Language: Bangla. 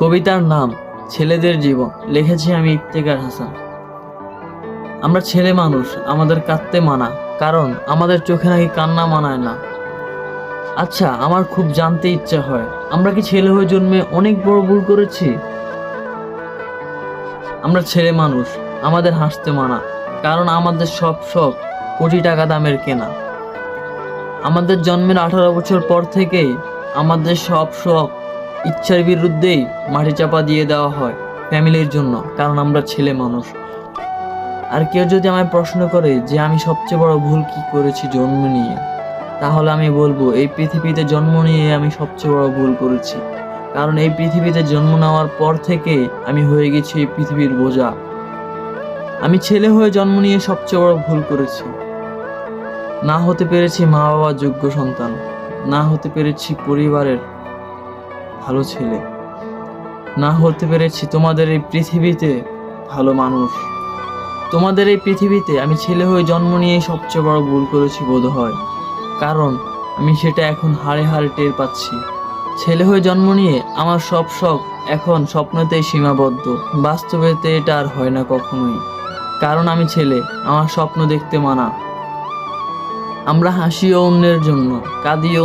কবিতার নাম ছেলেদের জীবন, লিখেছি আমি ইফতেখার হাসান। আমরা ছেলে মানুষ, আমাদের কাঁদতে মানা, কারণ আমাদের চোখে নাকি কান্না মানায় না। আচ্ছা, আমার খুব জানতে ইচ্ছা হয়, আমরা কি ছেলে হয়ে জন্মে অনেক বড় ভুল করেছি? আমরা ছেলে মানুষ, আমাদের হাসতে মানা, কারণ আমাদের সব শখ কোটি টাকা দামের কেনা। আমাদের জন্মের 18 বছর পর থেকেই আমাদের সব শখ ইচ্ছার বিরুদ্ধেই মাটি চাপা দিয়ে দেওয়া হয় ফ্যামিলির জন্য, কারণ আমরা ছেলে মানুষ। আর কেউ যদি আমায় প্রশ্ন করে যে আমি সবচেয়ে বড় ভুল কি করেছি জন্ম নিয়ে, তাহলে আমি বলবো এই পৃথিবীতে জন্ম নিয়ে আমি সবচেয়ে বড় ভুল করেছি। কারণ এই পৃথিবীতে জন্ম নেওয়ার পর থেকে আমি হয়ে গেছি এই পৃথিবীর বোঝা। আমি ছেলে হয়ে জন্ম নিয়ে সবচেয়ে বড় ভুল করেছি। না হতে পেরেছি মা বাবার যোগ্য সন্তান, না হতে পেরেছি পরিবারের ভালো ছেলে, না হতে পেরেছি তোমাদের এই পৃথিবীতে ভালো মানুষ। তোমাদের এই পৃথিবীতে আমি ছেলে হয়ে জন্ম নিয়ে সবচেয়ে বড় ভুল করেছি বোধ হয়, কারণ আমি সেটা এখন হাড়ে হাড়ে টের পাচ্ছি। ছেলে হয়ে জন্ম নিয়ে আমার সব শখ এখন স্বপ্নতেই সীমাবদ্ধ, বাস্তবেতে এটা আর হয় না কখনোই। কারণ আমি ছেলে, আমার স্বপ্ন দেখতে মানা। আমরা হাসিও অন্যের জন্য, কাঁদিও